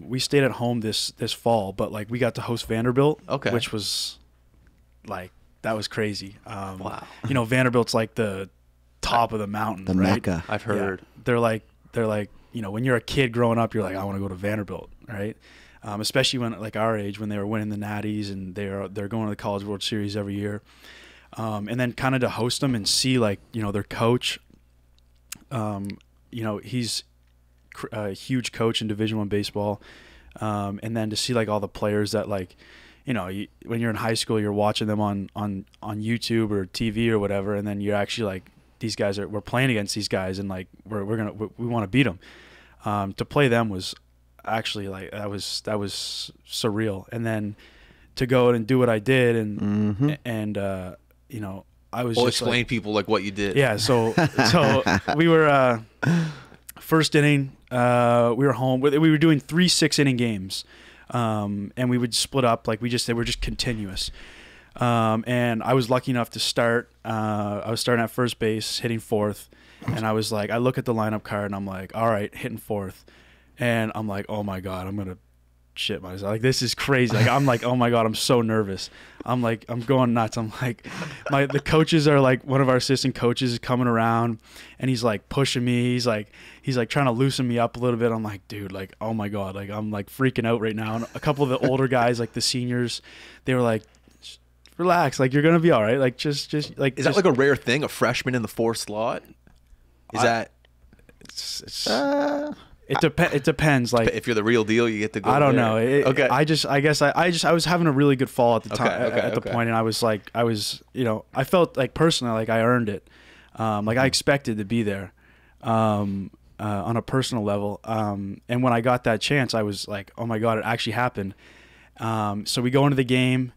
we stayed at home this fall, but like we got to host Vanderbilt, which was like that was crazy. Wow. You know, Vanderbilt's like the top of the mountain, the right? Mecca. I've heard. Yeah. They're like you know, when you're a kid growing up, you're like, I want to go to Vanderbilt, right? Especially when like our age, when they were winning the Natties and they're going to the College World Series every year, and then kind of to host them and see like, you know, their coach. You know, he's a huge coach in Division I baseball, and then to see like all the players that like, you know, when you're in high school, you're watching them on YouTube or TV or whatever, and then you're actually like, these guys we're playing against these guys, and like we want to beat them. To play them was actually like that was surreal, and then to go and do what I did, and you know, I was. Well, just explain like, people like what you did. Yeah, so we were first inning. We were home. We were doing 3 6-inning games, and we would split up like they were just continuous. And I was lucky enough to start. I was starting at first base, hitting fourth, and I was like, I look at the lineup card and I'm like, all right, hitting fourth, and I'm like, oh my god, I'm gonna shit myself. Like, this is crazy. Like, I'm like, oh my god, I'm so nervous. I'm like, I'm going nuts. I'm like, the coaches are like, one of our assistant coaches is coming around, and he's like pushing me. He's like trying to loosen me up a little bit. I'm like, dude, like, oh my god, like I'm like freaking out right now. And a couple of the older guys, like the seniors, they were like, relax, like you're gonna be all right. Like just like. Is that like a rare thing? A freshman in the fourth slot? It depends. Like, if you're the real deal, you get to go. I don't there. know. Okay. I guess I was having a really good fall at the time at the okay. point, and I was you know, I felt like personally like I earned it. Like I expected to be there, on a personal level. And when I got that chance, I was like, oh my god, it actually happened. So we go into the game.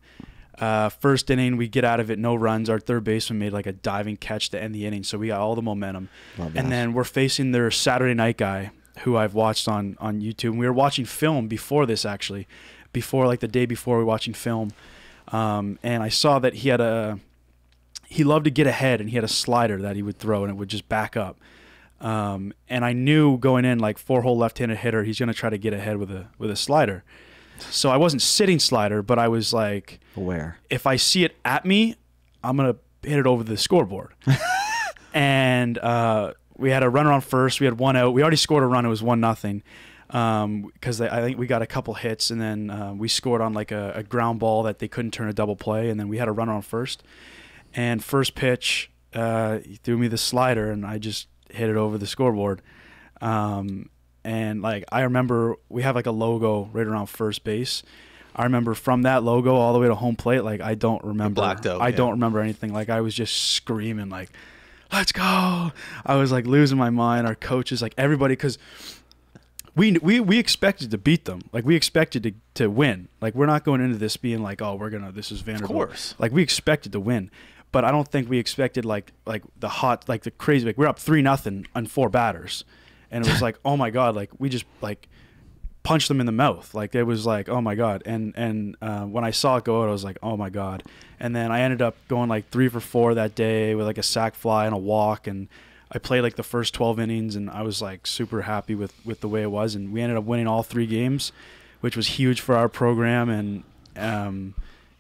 First inning, we get out of it, no runs. Our third baseman made like a diving catch to end the inning, so we got all the momentum. And then we're facing their Saturday night guy, who I've watched on YouTube. And we were watching film before this, actually, like the day before, we were watching film, and I saw that he loved to get ahead, and he had a slider that he would throw, and it would just back up. And I knew going in, like 4-hole left-handed hitter, he's gonna try to get ahead with a slider. So I wasn't sitting slider, but I was like, aware. If I see it at me, I'm going to hit it over the scoreboard. And we had a runner on first. We had one out. We already scored a run. It was 1-0. Because I think we got a couple hits, and then we scored on like a ground ball that they couldn't turn a double play, and then we had a runner on first. And first pitch, he threw me the slider, and I just hit it over the scoreboard. And like, I remember we have like a logo right around first base. I remember from that logo all the way to home plate, like I don't remember. Blacked out, I don't remember anything. Like, I was just screaming like, let's go. I was like losing my mind. Our coaches, like everybody, because we expected to beat them. Like, we expected to win. Like, we're not going into this being like, oh, this is Vanderbilt. Of course. Like, we expected to win. But I don't think we expected like the crazy, like we're up 3-0 on 4 batters. And it was like, oh my god, like we just like punched them in the mouth. Like, it was like, oh my god. And when I saw it go out, I was like, oh my god. And then I ended up going like 3 for 4 that day with like a sac fly and a walk, and I played like the first 12 innings, and I was like super happy with the way it was, and we ended up winning all 3 games, which was huge for our program, and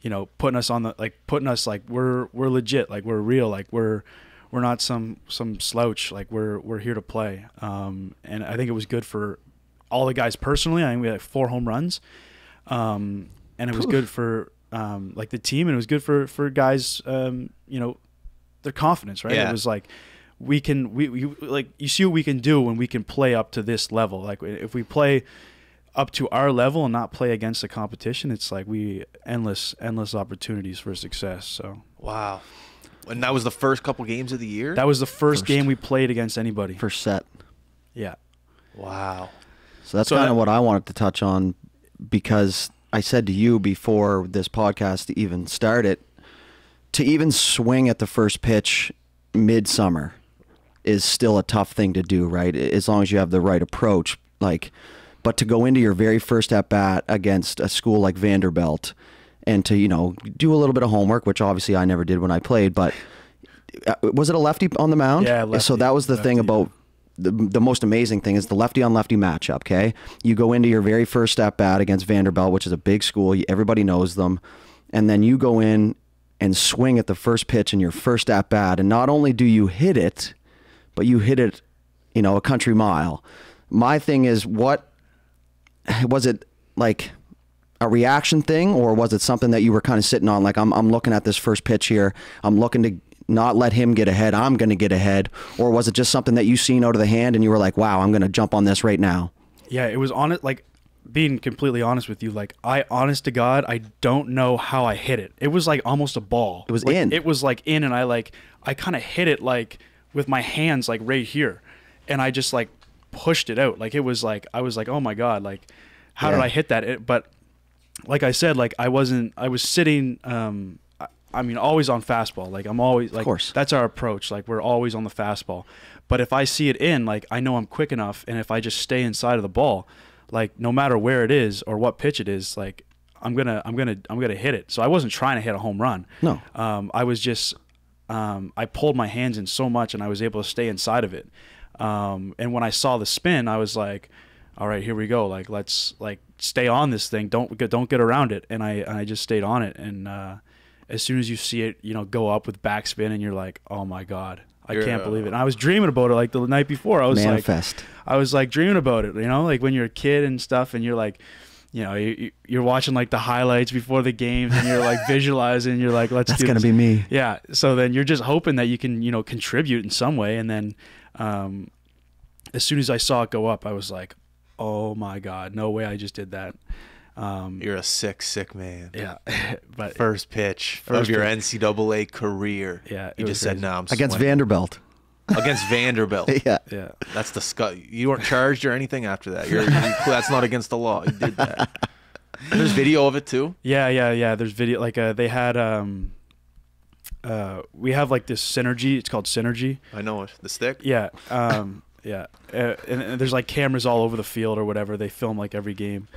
you know, putting us like we're legit, like we're real, like we're not some slouch, like we're here to play. And I think it was good for all the guys personally. I think we had 4 home runs, and it was good for like the team, and it was good for guys, you know, their confidence, right? Yeah. It was like we like, you see what we can do when we can play up to this level. Like, if we play up to our level and not play against the competition, it's like endless opportunities for success. So wow. And that was the first couple games of the year? That was the first game we played against anybody. First set. Yeah. Wow. So that's kind of what I wanted to touch on, because I said to you before this podcast to even start it, to even swing at the first pitch midsummer is still a tough thing to do, right? As long as you have the right approach. Like, but to go into your very first at-bat against a school like Vanderbilt, and to, you know, do a little bit of homework, which obviously I never did when I played, but was it a lefty on the mound? Yeah, lefty. So that was the thing about the most amazing thing is the lefty on lefty matchup. Okay, you go into your very first at bat against Vanderbilt, which is a big school. Everybody knows them, and then you go in and swing at the first pitch in your first at bat, and not only do you hit it, but you hit it, you know, a country mile. My thing is, what was it like? A reaction thing, or was it something that you were kind of sitting on? Like, I'm looking at this first pitch here. I'm looking to not let him get ahead. I'm going to get ahead. Or was it just something that you seen out of the hand and you were like, wow, I'm going to jump on this right now? Yeah, it was on it. Like, being completely honest with you, like, honest to God, I don't know how I hit it. It was like almost a ball. It was like, in. It was like in, and I kind of hit it like with my hands, like right here, and I just like pushed it out. Like, it was like, I was like, oh my God, like, how did I hit that? But like I said, like, I was sitting, I mean, always on fastball. Like, I'm always, like, of course. That's our approach. Like, we're always on the fastball. But if I see it in, like, I know I'm quick enough, and if I just stay inside of the ball, like, no matter where it is or what pitch it is, like, I'm gonna hit it. So I wasn't trying to hit a home run. No. I was just, I pulled my hands in so much, and I was able to stay inside of it. And when I saw the spin, I was like, all right, here we go. Like, let's, like, stay on this thing. Don't get around it. And I just stayed on it. And as soon as you see it, you know, go up with backspin, and you're like, oh my God, I can't believe it. And I was dreaming about it like the night before. I was manifest. I was like dreaming about it, you know, like when you're a kid and stuff, and you're like, you know, you're watching like the highlights before the games, and you're like visualizing, you're like, that's going to be me. Yeah. So then you're just hoping that you can, you know, contribute in some way. And then as soon as I saw it go up, I was like, oh my God, no way I just did that. You're a sick man. Yeah. But First pitch of your NCAA career. Yeah. You just said, no, I'm against swinging. Vanderbilt. Against Vanderbilt. Yeah. Yeah. That's you weren't charged or anything after that. That's not against the law. You did that. There's video of it too. Yeah. There's video. Like they had we have like this Synergy. It's called Synergy. I know it. The stick. Yeah. Yeah. And there's like cameras all over the field or whatever. They film like every game.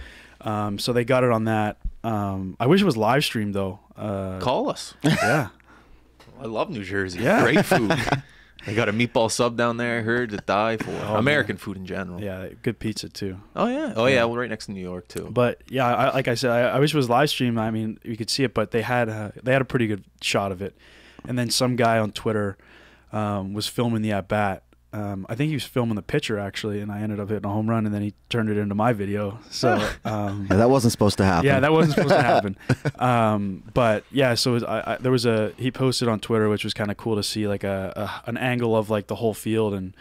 So they got it on that. I wish it was live streamed though. Call us. Yeah. I love New Jersey. Yeah. Great food. They got a meatball sub down there, I heard, to die for. American food in general. Yeah, good pizza too. Oh yeah. Well, right next to New York too. But yeah, like I said, I wish it was live streamed. I mean, you could see it, but they had a pretty good shot of it. And then some guy on Twitter was filming the at bat. I think he was filming the pitcher actually, and I ended up hitting a home run, and then he turned it into my video. So yeah, that wasn't supposed to happen. Yeah, that wasn't supposed to happen. But yeah, so there was he posted on Twitter, which was kind of cool to see, like an angle of like the whole field, and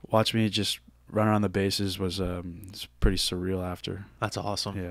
watch me just run around the bases was it's pretty surreal after. That's awesome. Yeah.